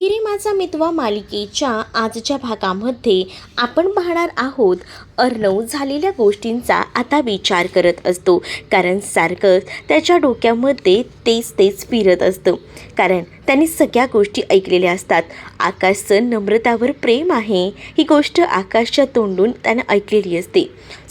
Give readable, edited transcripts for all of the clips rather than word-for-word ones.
हिरे माझा मितवा मालिकेच्या आजच्या भागामध्ये आपण पाहणार आहोत अर्णव झालेल्या गोष्टींचा आता विचार करत असतो, कारण सारखंच त्याच्या डोक्यामध्ये तेच फिरत असतं. कारण त्यांनी सगळ्या गोष्टी ऐकलेल्या असतात. आकाशचं नम्रतावर प्रेम आहे ही गोष्ट आकाशच्या तोंडून त्यानं ऐकलेली असते.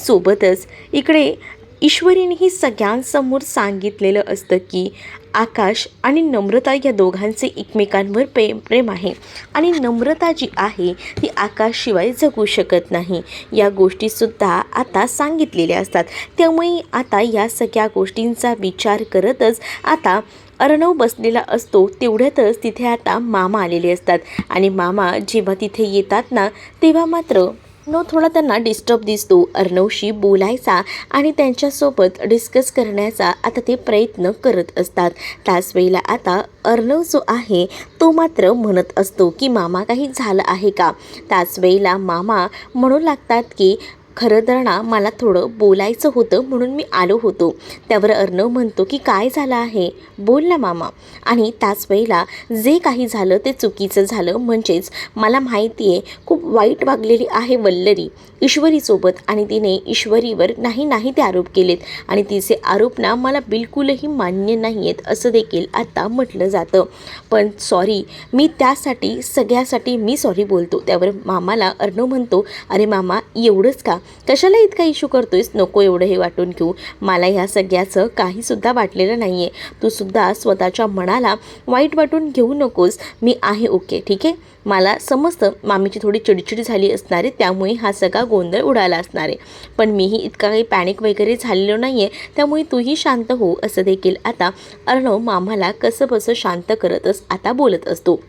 सोबतच इकडे ईश्वरीनेही सगळ्यांसमोर सांगितलेलं असतं की आकाश आणि नम्रता या दोघांचे एकमेकांवर प्रेम आहे आणि नम्रता जी आहे ती आकाशशिवाय जगू शकत नाही. या गोष्टीसुद्धा आता सांगितलेल्या असतात. त्यामुळे आता या सगळ्या गोष्टींचा विचार करतच आता अर्णव बसलेला असतो. तेवढ्यातच तिथे आता मामा आलेले असतात आणि मामा जेव्हा तिथे येतात ना, तेव्हा मात्र अर्णव थोडा त्यांना डिस्टर्ब दिसतो. अर्णवशी बोलायचा आणि त्यांच्यासोबत डिस्कस करण्याचा आता ते प्रयत्न करत असतात. त्याच वेळेला आता अर्णव जो आहे तो मात्र म्हणत असतो की मामा काही झालं आहे का. त्याच वेळेला मामा म्हणू लागतात की खरं तर ना मला थोडं बोलायचं होतं म्हणून मी आलो होतो. त्यावर अर्णव म्हणतो की काय झालं आहे, बोल ना मामा. आणि त्याच वेळेला जे काही झालं ते चुकीचं झालं. म्हणजेच मला माहिती आहे खूप वाईट वागलेली आहे वल्लरी ईश्वरीसोबत आणि तिने ईश्वरीवर नाही ते आरोप केलेत आणि तिचे आरोप ना मला बिलकुलही मान्य नाही आहेत असं देखील आता म्हटलं जातं. पण सॉरी, मी त्यासाठी सगळ्यासाठी मी सॉरी बोलतो. त्यावर मामाला अर्णव म्हणतो, अरे मामा एवढंच का, कशाला इतका इश्यू करतोयस, नको एवढं हे वाटून घेऊ. मला ह्या सगळ्याचं काहीसुद्धा वाटलेलं नाही आहे. तू सुद्धा स्वतःच्या मनाला वाईट वाटून घेऊ नकोस. मी आहे ओके, ठीक आहे. मला समजतं मामीची थोडी चिडचिड झाली असणार आहे, त्यामुळे हा सगळा गोंधळ उडाला असणार आहे. पण मीही इतका काही पॅनिक वगैरे झालेलो नाही आहे, त्यामुळे तूही शांत हो असं देखील आता अर्णव मामाला कसं बसं शांत करतच आता बोलत असतो.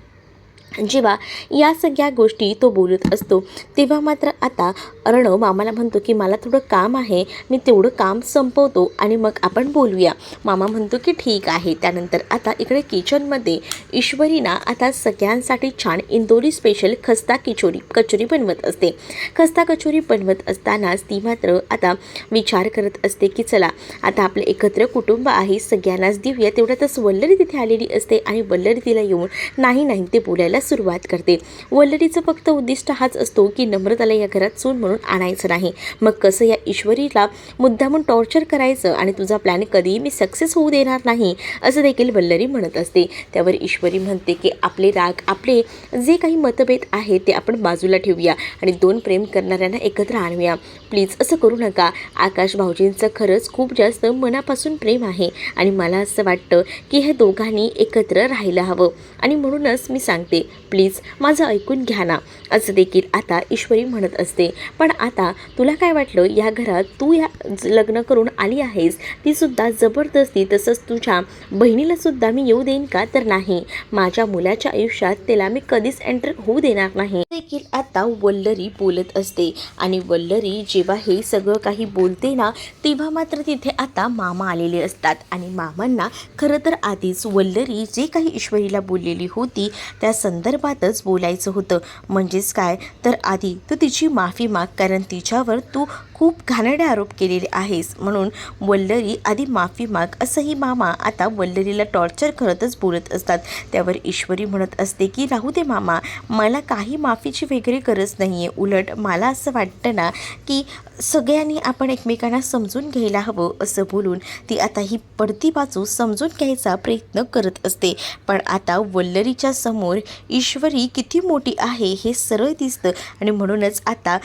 जेव्हा या सगळ्या गोष्टी तो बोलत असतो तेव्हा मात्र आता अर्णव मामाला म्हणतो की मला थोडं काम आहे, मी तेवढं काम संपवतो आणि मग आपण बोलूया. मामा म्हणतो की ठीक आहे. त्यानंतर आता इकडे किचनमध्ये ईश्वरीना आता सगळ्यांसाठी छान इंदोरी स्पेशल खस्ता कचोरी बनवत असते. खस्ता कचोरी बनवत असतानाच ती मात्र आता विचार करत असते की चला आता आपलं एकत्र कुटुंब आहे, सगळ्यांनाच देऊया. तेवढ्यातच वल्लरी तिथे आलेली असते आणि वल्लरी तिला येऊन नाही ते बोलायला सुरुवात करते. वल्लरीचं फक्त उद्दिष्ट हाच असतो की नम्रताला या घरात सून म्हणून आणायचं नाही. मग कसं या ईश्वरीला मुद्दामून टॉर्चर करायचं आणि तुझा प्लॅन कधीही मी सक्सेस होऊ देणार नाही असं देखील वल्लरी म्हणत असते. त्यावर ईश्वरी म्हणते की आपले राग, आपले जे काही मतभेद आहेत ते आपण बाजूला ठेवूया आणि दोन प्रेम करणाऱ्यांना एकत्र आणूया. प्लीज असं करू नका. आकाश भाऊजींचं खरंच खूप जास्त मनापासून प्रेम आहे आणि मला असं वाटतं की हे दोघांनी एकत्र राहायला हवं आणि म्हणूनच मी सांगते, प्लीज माझं ऐकून घ्या ना असं देखील आता ईश्वरी म्हणत असते. पण आता तुला काय वाटलं, या घरात तू या लग्न करून आली आहेस, तीसुद्धा जबरदस्ती, तसंच तुझ्या बहिणीलासुद्धा मी येऊ देईन का, तर नाही. माझ्या मुलाच्या आयुष्यात त्याला मी कधीच एंटर होऊ देणार नाही देखील आता वल्लरी बोलत असते. आणि वल्लरी जेव्हा हे सगळं काही बोलते ना तेव्हा मात्र तिथे आता मामा आलेले असतात आणि मामांना खरं तर आधीच वल्लरी जे काही ईश्वरीला बोललेली होती त्या संदर्भातच बोलायचं होतं. म्हणजेच काय तर आधी तू तिची माफी माग, कारण तिच्यावर तू खूप घाणेरडे आरोप केलेले आहेस, म्हणून वल्लरी आधी माफी माग असंही मामा आता वल्लरीला टॉर्चर करतच बोलत असतात. त्यावर ईश्वरी म्हणत असते की राहू दे मामा, मला काही माफीची वगैरे गरज नाही आहे. उलट मला असं वाटतं ना की सगळ्यांनी आपण एकमेकांना समजून घ्यायला हवं असं बोलून ती आता ही पडती बाजू समजून घ्यायचा प्रयत्न करत असते. पण आता वल्लरीच्या समोर ईश्वरी किती मोठी आहे हे सरळ दिसतं आणि म्हणूनच आता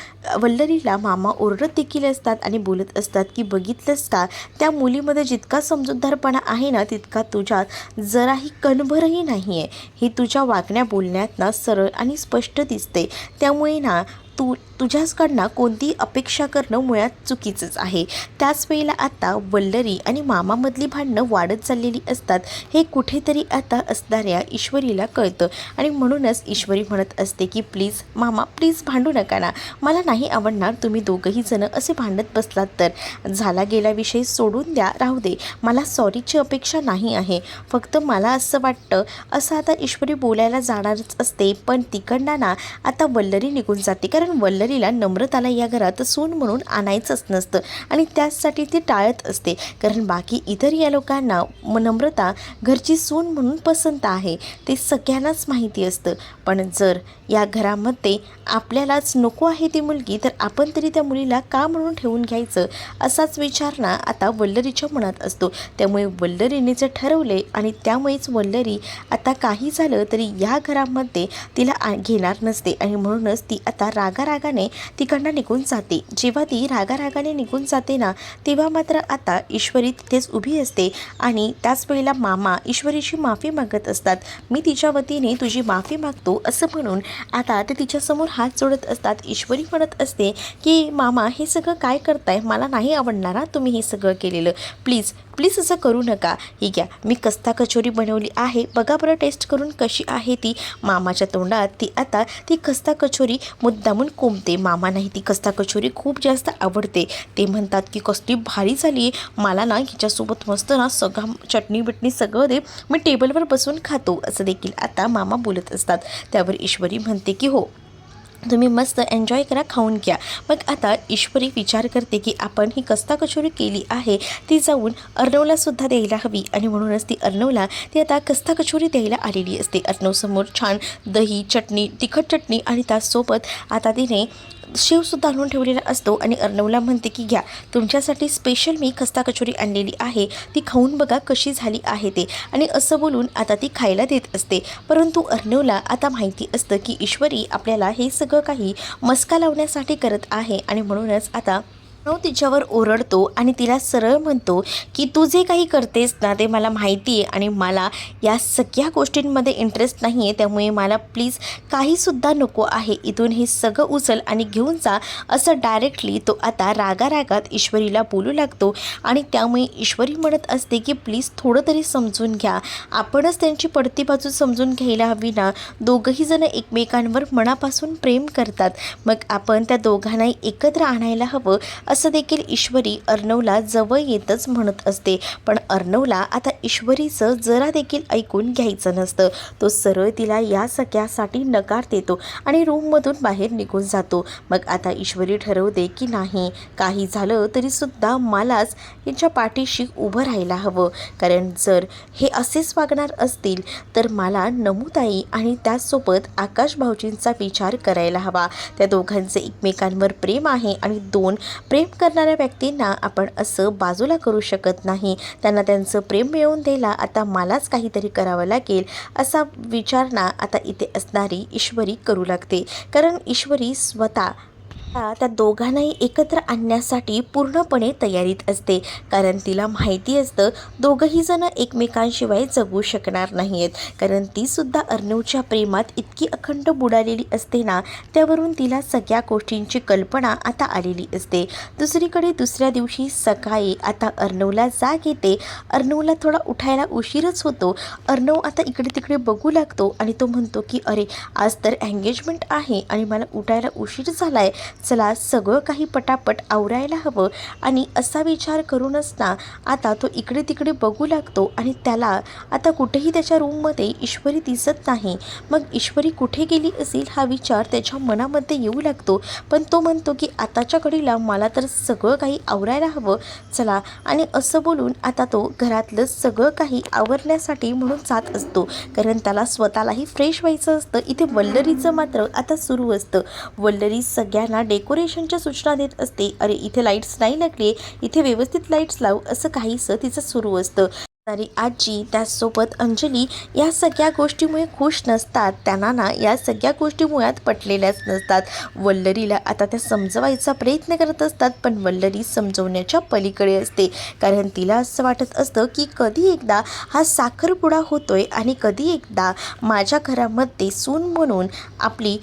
वल्लरीला मामा ओरडत देखील असतात आणि बोलत असतात की बघितलंस का, त्या मुलीमध्ये जितका समजूतदारपणा आहे ना तितका तुझ्यात जराही कणभरही नाही आहे. हे तुझ्या वागण्या बोलण्यात ना सरळ आणि स्पष्ट दिसते. त्यामुळे ना तुझ्याचकडनं कोणतीही अपेक्षा करणं मुळात चुकीचंच आहे. त्याच वेळेला आता वल्लरी आणि मामामधली भांडणं वाढत चाललेली असतात. हे कुठेतरी आता असणाऱ्या ईश्वरीला कळतं आणि म्हणूनच ईश्वरी म्हणत असते की प्लीज मामा, प्लीज भांडू नका ना, मला नाही आवडणार तुम्ही दोघंही जण असे भांडत बसलात तर. झाला गेला विषय सोडून द्या, राहू दे. मला सॉरीची अपेक्षा नाही आहे. फक्त मला असं वाटतं असं आता ईश्वरी बोलायला जाणारच असते. पण तिकडनं ना आता वल्लरी निघून जाते, कारण वल्लरी वल्लरीला नम्रताला या घरात सून म्हणून आणायचंच नसतं आणि त्याचसाठी ती टाळत असते, कारण बाकी इतर या लोकांना नम्रता घरची सून म्हणून पसंत आहे ते सगळ्यांनाच माहिती असतं. पण जर या घरामध्ये आपल्यालाच नको आहे ती मुलगी, तर आपण तरी त्या मुलीला का म्हणून ठेवून घ्यायचं, असाच विचार ना आता वल्लरीच्या मनात असतो. त्यामुळे वल्लरीने जे ठरवले आणि त्यामुळेच वल्लरी आता काही झालं तरी या घरामध्ये तिला घेणार नसते आणि म्हणूनच ती आता रागारागाने तिकडनं निघून जाते. जेव्हा ती रागारागाने निघून जाते ना, तेव्हा मात्र आता ईश्वरी तिथेच उभी असते आणि त्याच वेळेला मामा ईश्वरीची माफी मागत असतात. मी तिच्या वतीने तुझी माफी मागतो असं म्हणून आता ते तिच्यासमोर हात जोडत असतात. ईश्वरी म्हणत असते की मामा हे सगळं काय करताय, मला नाही आवडणार तुम्ही हे सगळं केलेलं, प्लीज प्लीज असं करू नका. ही घ्या, मी कस्ता कचोरी बनवली आहे, बघा बरं टेस्ट करून कशी आहे ती. मामाच्या तोंडात ती कस्ता कचोरी मुद्दामून कोंबते. मामांनाही ती कस्ता कचोरी खूप जास्त आवडते. ते म्हणतात की कसली भारी झाली, मला ना हिच्यासोबत मस्त ना सगळं चटणी बिटणी सगळं दे, मी टेबलवर बसून खातो, असं देखील आता मामा बोलत असतात. त्यावर ईश्वरी म्हणते की हो, तुम्ही मस्त एन्जॉय करा, खाऊन घ्या. मग आता ईश्वरी विचार करते की आपण ही कस्ता कचोरी केली आहे ती जाऊन अर्णवलासुद्धा द्यायला हवी आणि म्हणूनच ती अर्णवला ती आता कस्ता कचोरी द्यायला आलेली असते. अर्णवसमोर छान दही चटणी, तिखट चटणी आणि त्याचसोबत आता तिने शेवसुद्धा आणून ठेवलेला असतो आणि अर्णवला म्हणते की घ्या, तुमच्यासाठी स्पेशल मी खस्ता कचोरी आणलेली आहे, ती खाऊन बघा कशी झाली आहे ते. आणि असं बोलून आता ती खायला देत असते. परंतु अर्णवला आता माहिती असतं की ईश्वरी आपल्याला हे सगळं काही मस्का लावण्यासाठी करत आहे आणि म्हणूनच आता तिच्यावर ओरडतो आणि तिला सरळ म्हणतो की तू जे काही करतेस ना ते मला माहिती आहे आणि मला या सगळ्या गोष्टींमध्ये इंटरेस्ट नाही आहे, त्यामुळे मला प्लीज काहीसुद्धा नको आहे, इथून हे सगळं उचल आणि घेऊन जा, असं डायरेक्टली तो आता रागारागात ईश्वरीला बोलू लागतो. आणि त्यामुळे ईश्वरी म्हणत असते की प्लीज थोडं तरी समजून घ्या, आपणच त्यांची पडती बाजू समजून घ्यायला हवी ना, दोघंही जण एकमेकांवर मनापासून प्रेम करतात, मग आपण त्या दोघांनाही एकत्र आणायला हवं, असं देखील ईश्वरी अर्णवला जवळ येतच म्हणत असते. पण अर्णवला आता ईश्वरीचं जरा देखील ऐकून घ्यायचं नसतं. तो सरळ तिला या सगळ्यासाठी नकार देतो आणि रूममधून बाहेर निघून जातो. मग आता ईश्वरी ठरवते की नाही, काही झालं तरीसुद्धा मलाच यांच्या पाठीशी उभं राहायला हवं, कारण जर हे असेच वागणार असतील तर मला नमुताई आणि त्याचसोबत आकाश भाऊजींचा विचार करायला हवा. त्या दोघांचे एकमेकांवर प्रेम आहे आणि दोन प्रेम करणाऱ्या व्यक्तींना आपण असं बाजूला करू शकत नाही, त्यांना त्यांचं प्रेम मिळवून द्यायला आता मलाच काहीतरी करावं लागेल, असा विचार ना आता इथे असणारी ईश्वरी करू लागते. कारण ईश्वरी स्वतः त्या दोघांनाही एकत्र आणण्यासाठी पूर्णपणे तयारीत असते, कारण तिला माहिती असतं दोघंही जण एकमेकांशिवाय जगू शकणार नाही आहेत, कारण तीसुद्धा अर्णवच्या प्रेमात इतकी अखंड बुडालेली असते ना, त्यावरून तिला सगळ्या गोष्टींची कल्पना आता आलेली असते. दुसरीकडे दुसऱ्या दिवशी सकाळी आता अर्णवला जाग येते. अर्णवला थोडा उठायला उशीरच होतो. अर्णव आता इकडे तिकडे बघू लागतो आणि तो म्हणतो की अरे, आज तर एंगेजमेंट आहे आणि मला उठायला उशीर झाला आहे, चला सगळं काही पटापट आवरायला हवं. आणि असा विचार करूनच ना आता तो इकडे तिकडे बघू लागतो आणि त्याला आता कुठेही त्याच्या रूममध्ये ईश्वरी दिसत नाही. मग ईश्वरी कुठे गेली असेल हा विचार त्याच्या मनामध्ये येऊ लागतो, पण तो म्हणतो की आताच्या घडीला मला तर सगळं काही आवरायला हवं, चला. आणि असं बोलून आता तो घरातलं सगळं काही आवरण्यासाठी म्हणून जात असतो, कारण त्याला स्वतःलाही फ्रेश व्हायचं असतं. इथे वल्लरीचं मात्र आता सुरू असतं. वल्लरी सगळ्यांना डेकोरेशनच्या सूचना देत असते. अरे, इथे लाईट्स नाही लागले, इथे व्यवस्थित लाईट्स लाव, असं काहीसं तिचं सुरू असतं. तरी आजी त्याचसोबत अंजली या सगळ्या गोष्टीमुळे खुश नसतात, त्यांना ना या सगळ्या गोष्टी मुळात पटलेल्याच नसतात. वल्लरीला आता त्या समजवायचा प्रयत्न करत असतात, पण वल्लरी समजवण्याच्या पलीकडे असते, कारण तिला असं वाटत असतं की कधी एकदा हा साखरपुडा होतोय आणि कधी एकदा माझ्या घरामध्ये सून म्हणून आपली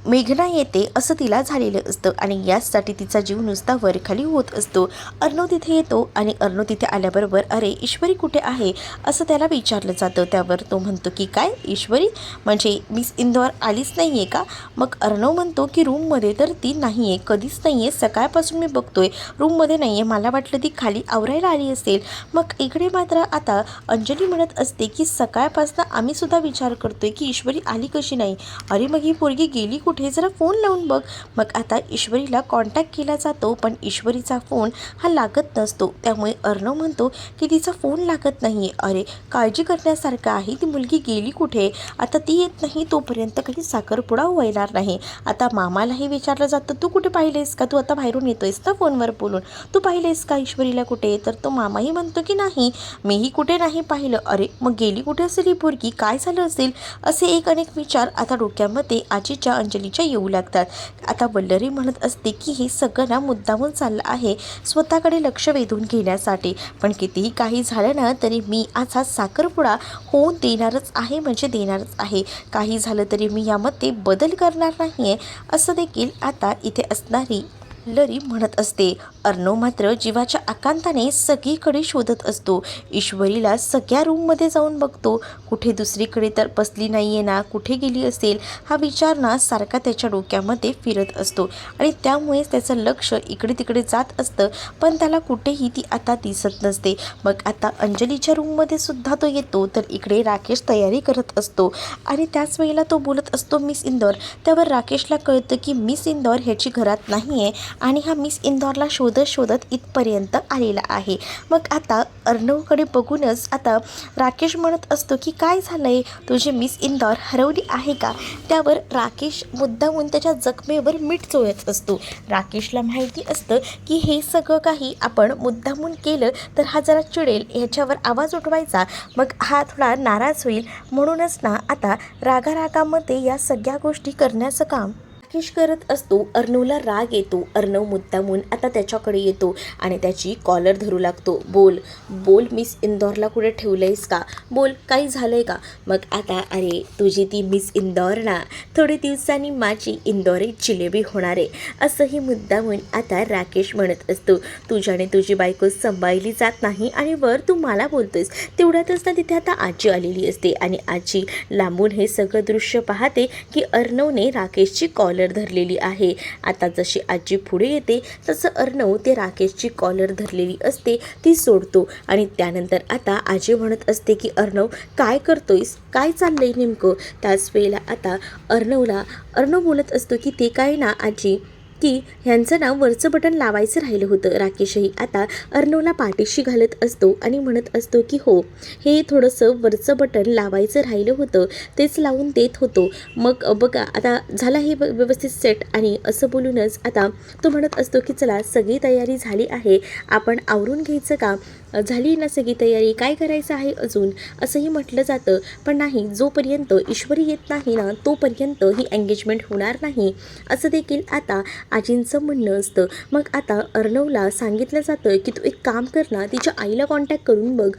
मेघना येते, असं तिला झालेलं असतं आणि यासाठी तिचा जीव नुसता वरखाली होत असतो. अर्णव तिथे येतो आणि अर्णव तिथे आल्याबरोबर अरे ईश्वरी कुठे आहे असं त्याला विचारलं जातं. त्यावर तो म्हणतो की काय ईश्वरी, म्हणजे मिस इंदौर आलीच नाही आहे का? मग अर्णव म्हणतो की रूममध्ये तर ती नाही आहे, कधीच नाही आहे, सकाळपासून मी बघतोय रूममध्ये नाही आहे, मला वाटलं ती खाली आवरायला आली असेल. मग इकडे मात्र आता अंजली म्हणत असते की सकाळपासून आम्ही सुद्धा विचार करतोय की ईश्वरी आली कशी नाही. अरे मग ही पोरगी गेली कुठे, जरा फोन लावून बघ. मग आता ईश्वरीला कॉन्टॅक्ट केला जातो, पण ईश्वरीचा फोन हा लागत नसतो. त्यामुळे अर्णव म्हणतो की तिचा फोन लागत नाही आहे. अरे काळजी करण्यासारखं आहे, ती मुलगी गेली कुठे, आता ती येत नाही तोपर्यंत काही साखरपुडा व्हायणार नाही. आता मामालाही विचारलं जातं तू कुठे पाहिलेस का, तू आता बाहेरून येतोयस ना फोनवर बोलून, तू पाहिलेस का ईश्वरीला कुठे? तर तो मामाही म्हणतो की नाही, मीही कुठे नाही पाहिलं. अरे मग गेली कुठे असेल ही पोरगी, काय झालं असेल, असे एक अनेक विचार आता डोक्यामध्ये आजीच्या अंजलीच्या येऊ लागतात. आता वल्लरी म्हणत असते की हे सगळं ना मुद्दामून चाललं आहे स्वतःकडे लक्ष वेधून घेण्यासाठी, पण कितीही काही झालं ना तरी मी आज हा साखरपुडा होऊन देणारच आहे, म्हणजे देणारच आहे. काही झालं तरी मी यामध्ये बदल करणार नाही आहे, असं देखील आता इथे असणारी लरी म्हणत असते. अर्णव मात्र जीवाच्या आकांताने सगळीकडे शोधत असतो. ईश्वरीला सगळ्या रूममध्ये जाऊन बघतो, कुठे दुसरीकडे तर बसली नाही आहे ना, कुठे गेली असेल हा विचार ना सारखा त्याच्या डोक्यामध्ये फिरत असतो आणि त्यामुळेच त्याचं लक्ष इकडे तिकडे जात असतं, पण त्याला कुठेही ती आता दिसत नसते. मग आता अंजलीच्या रूममध्ये सुद्धा तो येतो, तर इकडे राकेश तयारी करत असतो आणि त्याच वेळेला तो बोलत असतो मिस इंदौर. त्यावर राकेशला कळतं की मिस इंदौर ह्याची घरात नाही आहे आणि हा मिस इंदौरला शोधत शोधत इथपर्यंत आलेला आहे. मग आता अर्णवकडे बघूनच आता राकेश म्हणत असतो की काय झालंय, तुझी मिस इंदौर हरवली आहे का? त्यावर राकेश मुद्दामून त्याच्या जखमेवर मीठ चोळत असतो. राकेशला माहिती असतं की हे सगळं काही आपण मुद्दामून केलं तर हा जरा चिडेल, ह्याच्यावर आवाज उठवायचा, मग हा थोडा नाराज होईल, म्हणूनच ना आता रागारागामध्ये या सगळ्या गोष्टी करण्याचं काम राकेश करत असतो. अर्णवला राग येतो. अर्णव मुद्दामून आता त्याच्याकडे येतो आणि त्याची कॉलर धरू लागतो. बोल बोल, मिस इंदौरला कुठे ठेवलंयस का, बोल काही झालं आहे का? मग आता अरे तुझी ती मिस इंदौर ना थोडे दिवसांनी माझी इंदौरी जिलेबी होणार आहे, असंही मुद्दामून आता राकेश म्हणत असतो. तुझ्याने तुझी बायको सांभाळली जात नाही आणि वर तू मला बोलतोयस. तेवढ्यातच ना तिथे आता आजी आलेली असते आणि आजी लांबून हे सगळं दृश्य पाहते की अर्णवने राकेशची कॉलर धरलेली आहे. आता जशी आजी पुढे येते तसं अर्णव ते राकेशची कॉलर धरलेली असते ती सोडतो आणि त्यानंतर आता आजी म्हणत असते की अर्णव काय करतोयस, काय चाललंय नेमकं? त्याच वेळेला आता अर्णव बोलत असतो की ते काय ना आजी, की ह्यांचं नाव वरचं बटन लावायचं राहिलं होतं. राकेशही आता अर्णवला पाठीशी घालत असतो आणि म्हणत असतो की हो, हे थोडंसं वरचं बटन लावायचं राहिलं होतं, तेच लावून देत होतो. मग बघा आता झाला हे व्यवस्थित सेट, आणि असं बोलूनच आता तो म्हणत असतो की चला सगळी तयारी झाली आहे, आपण आवरून घ्यायचं का, झाली ना सगळी तयारी, काय करायचं आहे अजून, असंही म्हटलं जातं. पण नाही, जोपर्यंत ईश्वरी येत नाही ना तोपर्यंत ही एंगेजमेंट होणार नाही, असं देखील आता आजींचं म्हणणं असतं. मग आता अर्णवला सांगितलं जातं की तू एक काम कर ना, तिच्या आईला कॉन्टॅक्ट करून बघ,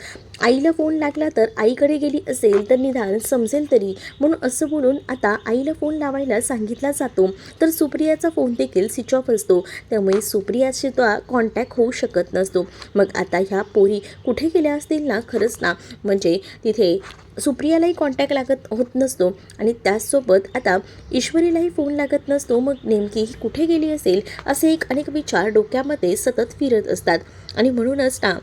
आईला फोन लागला तर आईकडे गेली असेल तर निदान समजेल तरी, म्हणून असं बोलून आता आईला फोन लावायला सांगितला जातो. तर सुप्रियाचा फोन देखील स्विच ऑफ असतो, त्यामुळे सुप्रियाशी तो कॉन्टॅक्ट होऊ शकत नसतो. मग आता ह्या पोरी कुठे गेल्या असतील ना, खरंच ना, म्हणजे तिथे सुप्रियालाही कॉन्टॅक्ट लागत होत नसतो आणि त्याचसोबत आता ईश्वरीलाही फोन लागत नसतो. मग नेमकी ही कुठे गेली असेल असे एक अनेक विचार डोक्यामध्ये सतत फिरत असतात आणि म्हणूनच ना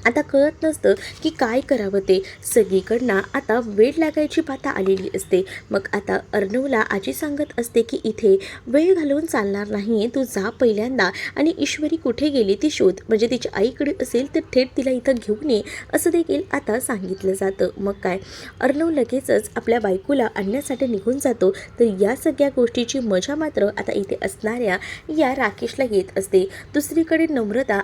आता कळत नसतं की काय करावं ते. सगळीकडनं आता वेळ लागायची पाता आलेली असते. मग आता अर्णवला आजी सांगत असते की इथे वेळ घालवून चालणार नाही आहे, तू जा पहिल्यांदा आणि ईश्वरी कुठे गेली ती शोध, म्हणजे तिच्या आईकडे असेल तर थेट तिला इथं घेऊन ये, असं देखील आता सांगितलं जातं. मग काय, अर्णव लगेचच आपल्या बायकोला आणण्यासाठी निघून जातो. तर या सगळ्या गोष्टीची मजा मात्र आता इथे असणाऱ्या या राकेशला येत असते. दुसरीकडे नम्रता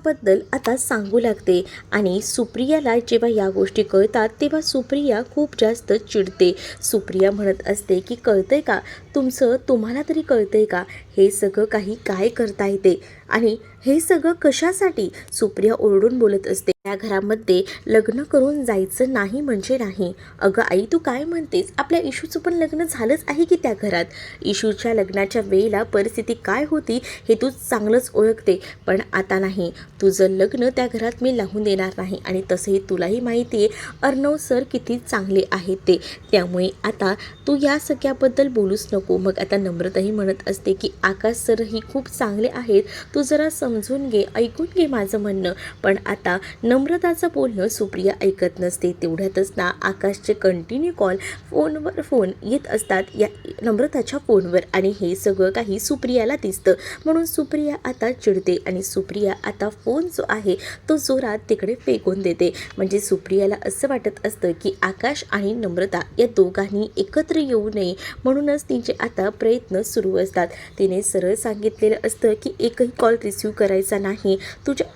बद्दल आता सांगू लागते आणि सुप्रियाला जेव्हा या गोष्टी कळतात तेव्हा सुप्रिया खूप जास्त चिडते. सुप्रिया म्हणत असते की कळतंय का तुम्हाला तरी कळतंय का हे सगळं काही काय करता येते आणि हे सगळं कशासाठी? सुप्रिया ओरडून बोलत असते. त्या घरामध्ये लग्न करून जायचं नाही म्हणजे नाही. अगं आई, तू काय म्हणतेस? आपल्या इशूचं पण लग्न झालंच आहे की त्या घरात. इशूच्या लग्नाच्या वेळेला परिस्थिती काय होती हे तू चांगलंच ओळखते, पण आता नाही. तुझं लग्न त्या घरात मी लावून देणार नाही. आणि तसंही तुलाही माहिती आहे अर्णव सर किती चांगले आहेत ते. त्यामुळे आता तू या सगळ्याबद्दल बोलूच नको. मग आता नम्रताही म्हणत असते की आकाश सरही खूप चांगले आहेत, तू जरा समजून घे, ऐकून घे माझं म्हणणं. पण आता नम्रताचं बोलणं सुप्रिया ऐकत नसते. तेवढ्यातच ना आकाशचे कंटिन्यू कॉल फोनवर फोन येत असतात या नम्रताच्या फोनवर. आणि हे सगळं काही सुप्रियाला दिसतं. म्हणून सुप्रिया आता चिडते आणि सुप्रिया आता फोन जो आहे तो जोरात तिकडे फेकून देते. म्हणजे सुप्रियाला असं वाटत असतं की आकाश आणि नम्रता या दोघांनी एकत्र येऊ नये, म्हणूनच तिचे आता प्रयत्न सुरू असतात. तिने सरळ सांगितलेलं असतं की एकही कॉल रिसीव्ह करायचा नाही. तुझ्या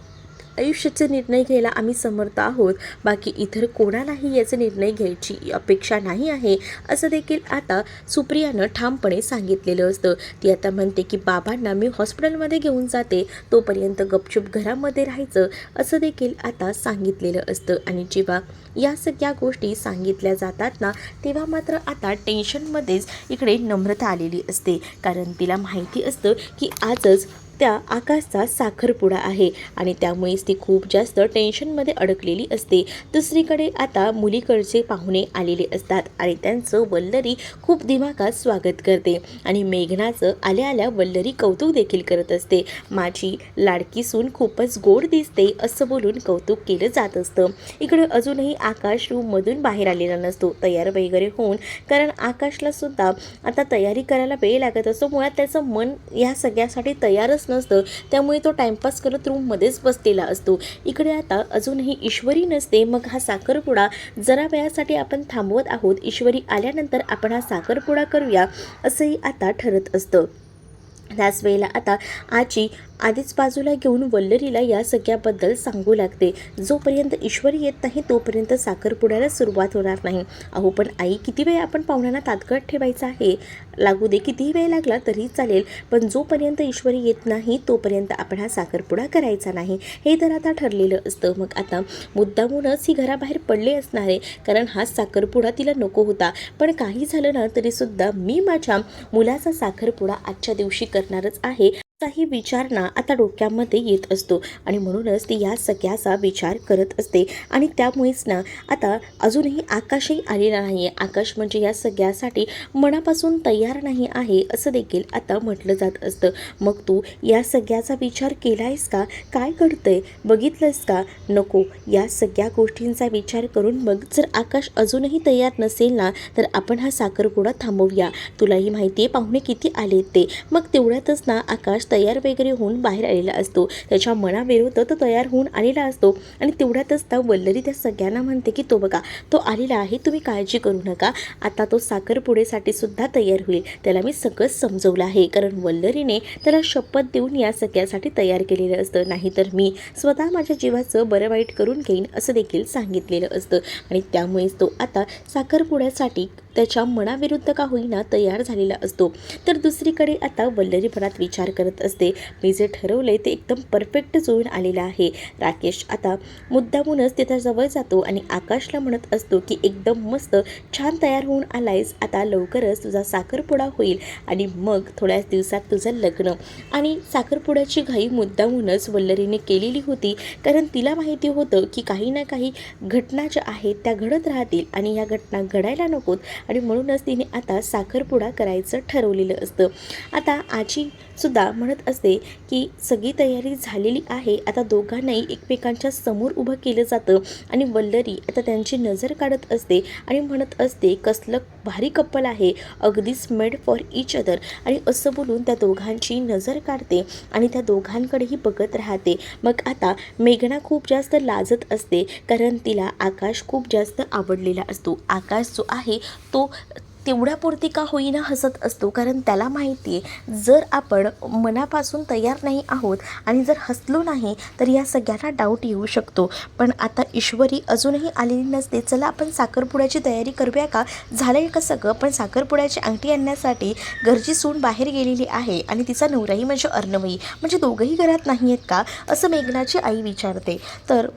आयुष्याचे निर्णय घ्यायला आम्ही समर्थ आहोत, बाकी इतर कोणालाही याचा निर्णय घ्यायची अपेक्षा नाही आहे, असं देखील आता सुप्रियानं ठामपणे सांगितलेलं असतं. ती आता म्हणते की बाबांना मी हॉस्पिटलमध्ये घेऊन जाते, तोपर्यंत गपचूप घरामध्ये राहायचं, असं देखील आता सांगितलेलं असतं. आणि जेव्हा या सगळ्या गोष्टी सांगितल्या जातात ना, तेव्हा मात्र आता टेन्शनमध्येच इकडे नम्रता आलेली असते. कारण तिला माहिती असतं की आजच त्या आकाशचा साखरपुडा आहे आणि त्यामुळेच ती खूप जास्त टेन्शनमध्ये अडकलेली असते. दुसरीकडे आता मुलीकडचे पाहुणे आलेले असतात आणि त्यांचं वल्लरी खूप दिमागात स्वागत करते. आणि मेघनाचं आल्या आल्या वल्लरी कौतुक देखील करत असते. माझी लाडकी सून खूपच गोड दिसते, असं बोलून कौतुक केलं जात असतं. इकडे अजूनही आकाश रूममधून बाहेर आलेला नसतो तयार वगैरे होऊन, कारण आकाशला सुद्धा आता तयारी करायला वेळ लागत असतो. मुळात त्याचं मन या सगळ्यासाठी तयारच नसतं, त्यामुळे तो टाइमपास करत रूममध्येच बसलेला असतो. इकडे आता अजूनही ईश्वरी नसते. मग हा साखरपुडा जरा वेळासाठी आपण थांबवत आहोत, ईश्वरी आल्यानंतर आपण हा साखरपुडा करूया, असंही आता ठरत असतं. त्याच वेळेला आता आजी आधीच बाजूला घेऊन वल्लरीला या सगळ्याबद्दल सांगू लागते. जोपर्यंत ईश्वरी येत नाही तोपर्यंत साखरपुड्याला सुरुवात होणार नाही. अहो पण आई, किती वेळ आपण पाहुण्यांना ताटकळत ठेवायचं आहे? लागू दे, कितीही वेळ लागला तरी चालेल, पण जोपर्यंत ईश्वरी येत नाही तोपर्यंत आपण हा साखरपुडा करायचा नाही, हे तर आता ठरलेलं असतं. मग आता मुद्दामूनच ही घराबाहेर पडले असणार आहे, कारण हा साखरपुडा तिला नको होता. पण काही झालं ना तरीसुद्धा मी माझ्या मुलाचा साखरपुडा आजच्या दिवशी करणारच आहे, काही विचार ना आता डोक्यामध्ये येत असतो. आणि म्हणूनच ती या सगळ्याचा विचार करत असते. आणि त्यामुळेच ना आता अजूनही आकाशही आलेला नाही आहे. आकाश म्हणजे या सगळ्यासाठी मनापासून तयार नाही आहे, असं देखील आता म्हटलं जात असतं. मग तू या सगळ्याचा विचार केला आहेस का? काय घडतंय बघितलंस का? नको, या सगळ्या गोष्टींचा विचार करून मग जर आकाश अजूनही तयार नसेल ना, तर आपण हा साखरपुडा थांबवूया. तुलाही माहिती आहे पाहुणे किती आलेत ते. मग तेवढ्यातच ना आकाश तयार वगैरे होऊन बाहेर आलेला असतो. त्याच्या मनाविरुद्ध तो तयार होऊन आलेला असतो. आणि तेवढ्यातच त्या वल्लरी त्या सगळ्यांना म्हणते की तो बघा, तो आलेला आहे, तुम्ही काळजी करू नका. आता तो साखरपुड्यासाठी सुद्धा तयार होईल. त्याला मी सगळं समजवलं आहे, कारण वल्लरीने त्याला शपथ देऊन या सगळ्यासाठी तयार केलेलं असतं. नाहीतर मी स्वतः माझ्या जीवाचं बरं वाईट करून घेईन, असं देखील सांगितलेलं असतं. आणि त्यामुळेच तो आता साखरपुड्यासाठी त्याच्या मनाविरुद्ध का होईना तयार झालेला असतो. तर दुसरीकडे आता वल्लरी मनात विचार करत असते, मी जे ठरवलंय ते एकदम परफेक्ट जुळून आलेलं आहे. राकेश आता मुद्दामूनच तिथं जवळ जातो आणि आकाशला म्हणत असतो की एकदम मस्त छान तयार होऊन आलायस, आता लवकरच तुझा साखरपुडा होईल आणि मग थोड्याच दिवसात तुझं लग्न. आणि साखरपुड्याची घाई मुद्दामूनच वल्लरीने केलेली होती, कारण तिला माहिती होतं की काही ना काही घटना ज्या आहेत त्या घडत राहतील आणि ह्या घटना घडायला नकोत. आणि म्हणूनच तिने आता साखरपुडा करायचं ठरवलेलं असतं. आता आजीसुद्धा म्हणत असते की सगळी तयारी झालेली आहे, आता दोघांनाही एकमेकांच्या समोर उभं केलं जातं. आणि वल्लरी आता त्यांची नजर काढत असते आणि म्हणत असते, कसलं भारी कपल आहे, अगदीच मेड फॉर इच अदर. आणि असं बोलून त्या दोघांची नजर काढते आणि त्या दोघांकडेही बघत राहते. मग आता मेघना खूप जास्त लाजत असते, कारण तिला आकाश खूप जास्त आवडलेला असतो. आकाश जो आहे तो तेवढ्यापुरती का होईना हसत असतो, कारण त्याला माहिती आहे जर आपण मनापासून तयार नाही आहोत आणि जर हसलो नाही तर या सगळ्यांना डाऊट येऊ शकतो. पण आता ईश्वरी अजूनही आलेली नसते. चला आपण साखरपुड्याची तयारी करूया का? झालं आहे का सगळं? पण साखरपुड्याची अंगठी आणण्यासाठी घरची सून बाहेर गेलेली आहे आणि तिचा नवराही म्हणजे अर्णवही, म्हणजे दोघंही घरात नाही आहेत का, असं मेघनाची आई विचारते. तर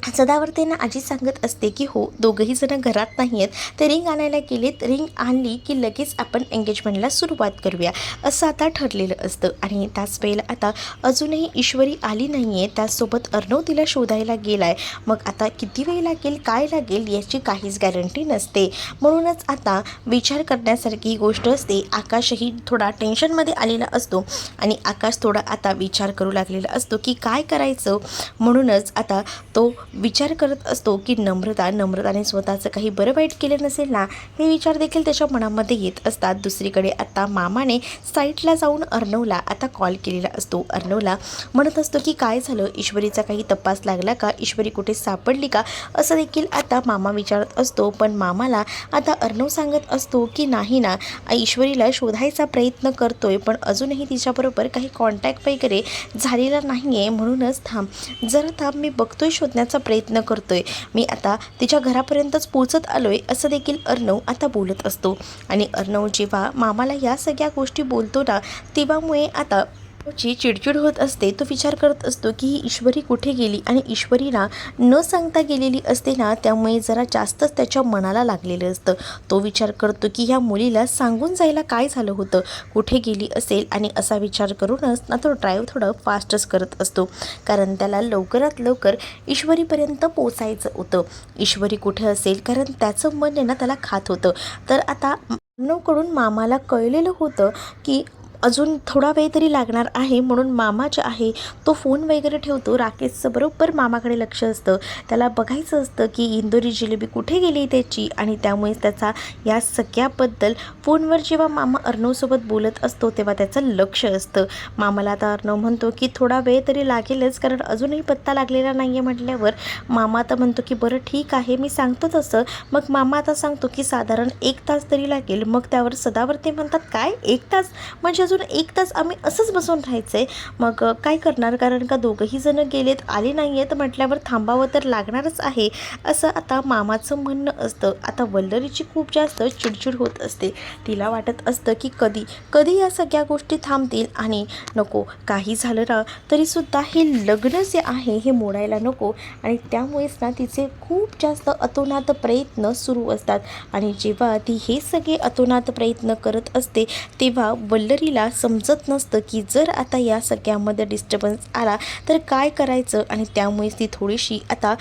सदावर्तेंना आजी सांगत असते की हो, दोघंही जण घरात नाही आहेत, ते रिंग आणायला गेलेत. रिंग आणली की लगेच आपण एंगेजमेंटला सुरुवात करूया असं आता ठरलेलं असतं. आणि त्याच वेळेला आता अजूनही ईश्वरी आली नाही आहे. त्याचसोबत अर्णव तिला शोधायला गेला आहे. मग आता किती वेळ लागेल, काय लागेल याची काहीच गॅरंटी नसते. म्हणूनच आता विचार करण्यासारखी गोष्ट असते. आकाशही थोडा टेन्शनमध्ये आलेला असतो आणि आकाश थोडा आता विचार करू लागलेला असतो की काय करायचं. म्हणूनच आता तो विचार करत असतो की नम्रताने स्वतःचं काही बरं वाईट केलं नसेल ना, हे विचार देखील त्याच्या मनामध्ये येत असतात. दुसरीकडे आता मामाने साईटला जाऊन अर्णवला आता कॉल केलेला असतो. अर्णवला म्हणत असतो की काय झालं, ईश्वरीचा काही तपास लागला का, ईश्वरी कुठे सापडली का, असं देखील आता मामा विचारत असतो. पण मामाला आता अर्णव सांगत असतो की नाही ना, ईश्वरीला शोधायचा प्रयत्न करतोय पण अजूनही तिच्याबरोबर काही कॉन्टॅक्ट वगैरे झालेला नाही आहे. म्हणूनच थांब मी बघतोय, शोधण्याचा प्रयत्न करतोय, मी आता तिच्या घरापर्यंतच पोचत आलोय, असं देखील अर्णव आता बोलत असतो. आणि अर्णव जेव्हा मामाला या सगळ्या गोष्टी बोलतो ना, तेव्हामुळे आता ची चिडचिड होत असते. तो विचार करत असतो की ही ईश्वरी कुठे गेली, आणि ईश्वरीला न सांगता गेलेली असते ना, त्यामुळे जरा जास्तच त्याच्या मनाला लागलेलं असतं. तो विचार करतो की ह्या मुलीला सांगून जायला काय झालं होतं, कुठे गेली असेल, आणि असा विचार करूनच ना तो ड्राईव्ह थोडं फास्टच करत असतो, कारण त्याला लवकरात लवकर ईश्वरीपर्यंत पोचायचं होतं. ईश्वरी कुठे असेल, कारण त्याचं मन आहे ना त्याला खात होतं. तर आता कडून मामाला कळलेलं होतं की अजून थोडा वेळ तरी लागणार आहे, म्हणून मामा जे आहे तो फोन वगैरे ठेवतो. राकेशचं बरोबर मामाकडे लक्ष असतं. त्याला बघायचं असतं की इंदोरी जिलेबी कुठे गेली त्याची, आणि त्यामुळेच त्याचा या सगळ्याबद्दल फोनवर जेव्हा मामा अर्णवसोबत बोलत असतो तेव्हा त्याचं लक्ष असतं. मामाला आता अर्णव म्हणतो की थोडा वेळ तरी लागेलच, कारण अजूनही पत्ता लागलेला नाही आहे. म्हटल्यावर मामा आता म्हणतो की बरं ठीक आहे, मी सांगतो तसं. मग मामा आता सांगतो की साधारण 1 तास तरी लागेल. मग त्यावर सदावर्ते म्हणतात काय 1 तास, म्हणजे अजून 1 तास आम्ही असंच बसून राहायचं आहे, मग काय करणार, कारण का दोघंही जण गेलेत, आले नाही आहेत, म्हटल्यावर थांबावं तर लागणारच आहे, असं आता मामाचं म्हणणं असतं. आता वल्लरीची खूप जास्त चिडचिड होत असते. तिला वाटत असतं की कधी या सगळ्या गोष्टी थांबतील, आणि नको काही झालं ना तरीसुद्धा हे लग्न जे आहे हे मोडायला नको. आणि त्यामुळेच ना तिचे खूप जास्त अतोनात प्रयत्न सुरू असतात. आणि जेव्हा ती हे सगळे अतोनात प्रयत्न करत असते तेव्हा वल्लरीला समजत नसतं की जर आता या सगळ्यामध्ये डिस्टर्बन्स आला तर काय करायचं. आणि त्यामुळेच ती थोडीशी आता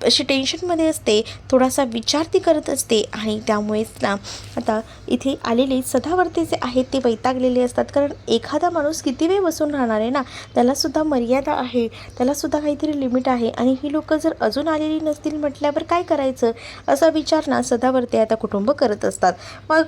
अशी टेन्शनमध्ये असते, थोडासा विचार ती करत असते. आणि त्यामुळेच ना आता इथे आलेले सदावर्ते जे आहेत ते वैतागलेले असतात, कारण एखादा माणूस किती वेळ बसून राहणार आहे ना, त्यालासुद्धा मर्यादा आहे, त्यालासुद्धा काहीतरी लिमिट आहे. आणि ही लोकं जर अजून आलेली नसतील म्हटल्यावर काय करायचं, असा विचार ना सदावर्ते आता कुटुंब करत असतात. मग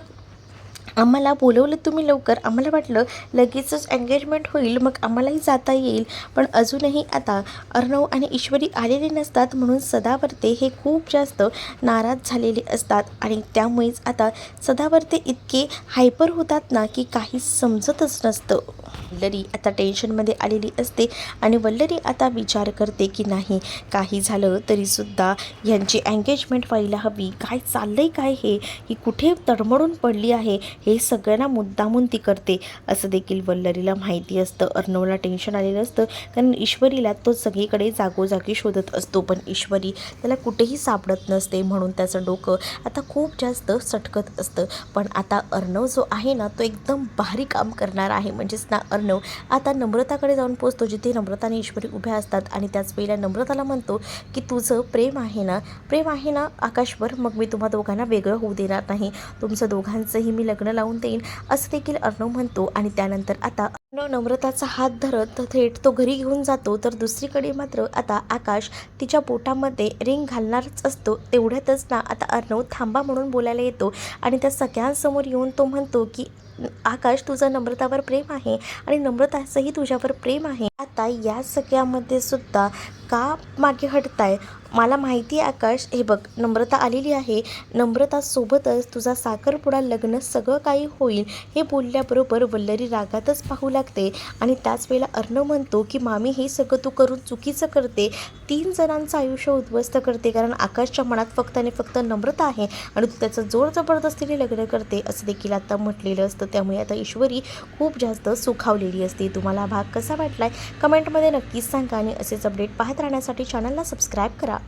आम्हाला बोलवलं तुम्ही लवकर, आम्हाला वाटलं लगेचच एंगेजमेंट होईल, मग आम्हालाही जाता येईल, पण अजूनही आता अर्णव आणि ईश्वरी आलेले नसतात. म्हणून सदावर्ते हे खूप जास्त नाराज झालेले असतात. आणि त्यामुळेच आता सदावर्ते इतके हायपर होतात ना की काही समजतच नसतं. वल्लरी आता टेन्शनमध्ये आलेली असते, आणि वल्लरी आता विचार करते की नाही, काही झालं तरीसुद्धा यांची एंगेजमेंट व्हायला हवी. काय चाललंय काय हे, ही कुठे तडमडून पडली आहे, हे सगळ्यांना मुद्दामून ती करते, असं देखील वल्लरीला माहिती असतं. अर्णवला टेन्शन आलेलं असतं, कारण ईश्वरीला तो सगळीकडे जागोजागी शोधत असतो, पण ईश्वरी त्याला कुठेही सापडत नसते. म्हणून त्याचं डोकं आता खूप जास्त सटकत असतं. पण आता अर्णव जो आहे ना तो एकदम भारी काम करणार आहे. म्हणजेच ना अर्णव आता नम्रताकडे जाऊन पोचतो, जिथे नम्रता आणि ईश्वरी उभ्या असतात. आणि त्याच वेळेला नम्रताला म्हणतो की तुझं प्रेम आहे ना आकाशवर, मग मी तुम्हा दोघांना वेगळं होऊ देणार नाही, तुमचं दोघांचंही मी लग्न लावून देईन, असं देखील अर्णव म्हणतो. आणि त्यानंतर आता अर्णव नम्रताचा हात धरत थेट तो घरी घेऊन जातो. तर दुसरीकडे मात्र आता आकाश तिच्या पोटामध्ये रिंग घालणारच असतो. तेवढ्यातच ना आता अर्णव थांबा म्हणून बोलायला येतो, आणि त्या सगळ्यांसमोर येऊन तो म्हणतो की आकाश, तुझं नम्रतावर प्रेम आहे आणि नम्रताचंही तुझ्यावर प्रेम आहे. आता या सगळ्यामध्ये सुद्धा का मागे हटताय, मला माहिती आहे आकाश, हे बघ नम्रता आलेली आहे, नम्रतासोबतच तुझा साखरपुडा लग्न सगळं काही होईल. हे बोलल्याबरोबर वल्लरी रागातच पाहू लागते आणि त्याच वेळेला अर्णव म्हणतो की मामी हे सगळं तू करून चुकीचं करते, 3 जणांचं आयुष्य उद्ध्वस्त करते, कारण आकाशच्या मनात फक्त आणि फक्त नम्रता आहे आणि तू त्याचं जोर जबरदस्तीने लग्न करते असं देखील आता म्हटलेलं असतं. त्यामुळे आता ईश्वरी खूप जास्त सुखावलेली असते. तुम्हाला हा भाग कसा वाटलाय कमेंटमध्ये नक्कीच सांगा आणि असेच अपडेट पाहत राहण्यासाठी चॅनलला सबस्क्राईब करा.